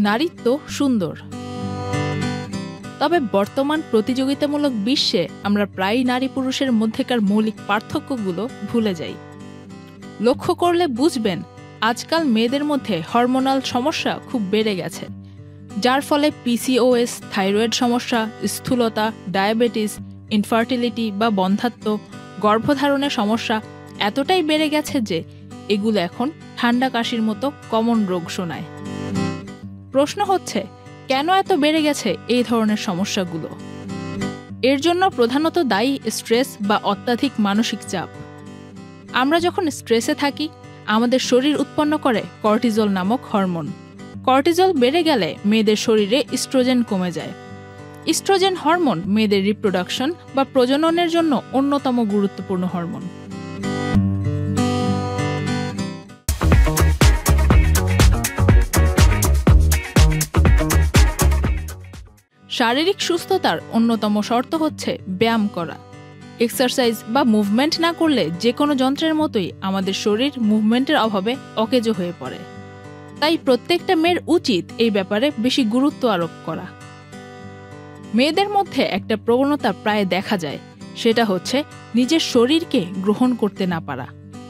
নারীত্ব সুন্দর, তবে বর্তমান প্রতিযোগিতামূলক বিশ্বে আমরা প্রায়ই নারী পুরুষের মধ্যেকার মৌলিক পার্থক্যগুলো ভুলে যাই। লক্ষ্য করলে বুঝবেন আজকাল মেয়েদের মধ্যে হরমোনাল সমস্যা খুব বেড়ে গেছে, যার ফলে পিসিওএস, থাইরয়েড সমস্যা, স্থূলতা, ডায়াবেটিস, ইনফার্টিলিটি বা বন্ধ্যাত্ব, গর্ভধারণের সমস্যা এতটাই বেড়ে গেছে যে এগুলো এখন ঠান্ডা কাশির মতো কমন রোগ শোনায়। প্রশ্ন হচ্ছে, কেন এত বেড়ে গেছে এই ধরনের সমস্যাগুলো? এর জন্য প্রধানত দায়ী স্ট্রেস বা অত্যাধিক মানসিক চাপ। আমরা যখন স্ট্রেসে থাকি, আমাদের শরীর উৎপন্ন করে কর্টিজল নামক হরমোন। কর্টিজল বেড়ে গেলে মেয়েদের শরীরে ইস্ট্রোজেন কমে যায়। ইস্ট্রোজেন হরমোন মেয়েদের রিপ্রোডাকশন বা প্রজননের জন্য অন্যতম গুরুত্বপূর্ণ হরমোন। শারীরিক সুস্থতার অন্যতম শর্ত হচ্ছে ব্যায়াম করা। এক্সারসাইজ বা মুভমেন্ট না করলে যে কোনো যন্ত্রের মতোই আমাদের শরীর মুভমেন্টের অভাবে অকেজো হয়ে পড়ে। তাই প্রত্যেকটা মেয়ের উচিত এই ব্যাপারে বেশি গুরুত্ব আরোপ করা। মেয়েদের মধ্যে একটা প্রবণতা প্রায় দেখা যায়, সেটা হচ্ছে নিজের শরীরকে গ্রহণ করতে না পারা।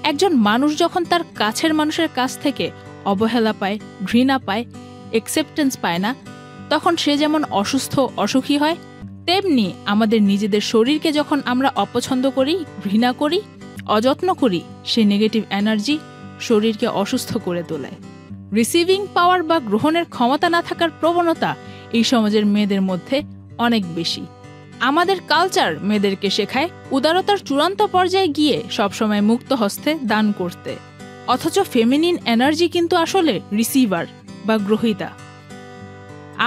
একজন মানুষ যখন তার কাছের মানুষের কাছ থেকে অবহেলা পায়, ঘৃণা পায়, অ্যাকসেপ্টেন্স পায় না, তখন সে যেমন অসুস্থ, অসুখী হয়, তেমনি আমাদের নিজেদের শরীরকে যখন আমরা অপছন্দ করি, ঘৃণা করি, অযত্ন করি, সেই নেগেটিভ এনার্জি শরীরকে অসুস্থ করে তোলে। রিসিভিং পাওয়ার বা গ্রহণের ক্ষমতা না থাকার প্রবণতা এই সমাজের মেয়েদের মধ্যে অনেক বেশি। আমাদের কালচার মেয়েদেরকে শেখায় উদারতার চূড়ান্ত পর্যায়ে গিয়ে সবসময় মুক্ত হস্তে দান করতে, অথচ ফেমিনিন এনার্জি কিন্তু আসলে রিসিভার বা গ্রহীতা।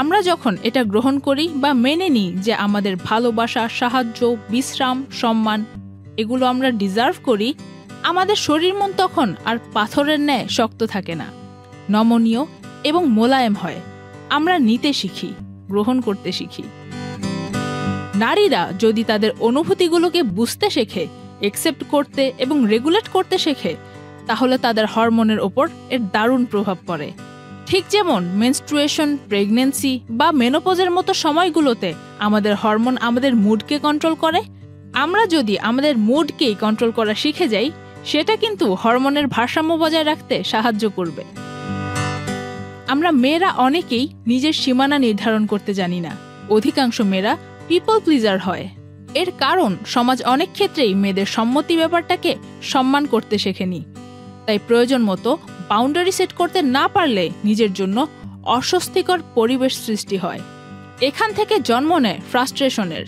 আমরা যখন এটা গ্রহণ করি বা মেনে নিই যে আমাদের ভালোবাসা, সাহায্য, বিশ্রাম, সম্মান এগুলো আমরা ডিজার্ভ করি, আমাদের শরীর মন তখন আর পাথরের ন্যায় শক্ত থাকে না, নমনীয় এবং মোলায়েম হয়। আমরা নিতে শিখি, গ্রহণ করতে শিখি। নারীরা যদি তাদের অনুভূতিগুলোকে বুঝতে শেখে, একসেপ্ট করতে এবং রেগুলেট করতে শেখে, তাহলে তাদের হরমোনের ওপর এর দারুণ প্রভাব পড়ে। ঠিক যেমন মেনস্ট্রুয়েশন, প্রেগন্যান্সি বা মেনোপজের মতো সময়গুলোতে আমাদের হরমোন আমাদের মুডকে কন্ট্রোল করে, আমরা যদি আমাদের মুডকেই কন্ট্রোল করা শিখে যাই, সেটা কিন্তু হরমোনের ভারসাম্য বজায় রাখতে সাহায্য করবে। আমরা মেয়েরা অনেকেই নিজের সীমানা নির্ধারণ করতে জানি না। অধিকাংশ মেয়েরা পিপল প্লিজার হয়। এর কারণ সমাজ অনেক ক্ষেত্রেই মেয়েদের সম্মতি ব্যাপারটাকে সম্মান করতে শেখেনি। তাই প্রয়োজন মতো বাউন্ডারি সেট করতে না পারলে নিজের জন্য অস্বস্তিকর পরিবেশ সৃষ্টি হয়। এখান থেকে জন্ম নেয় ফ্রাস্ট্রেশনের,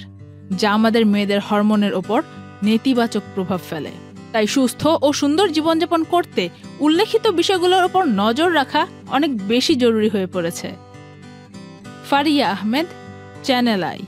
যা আমাদের মেয়েদের হরমোনের ওপর নেতিবাচক প্রভাব ফেলে। তাই সুস্থ ও সুন্দর জীবনযাপন করতে উল্লেখিত বিষয়গুলোর ওপর নজর রাখা অনেক বেশি জরুরি হয়ে পড়েছে। Faria Ahmed, channel I.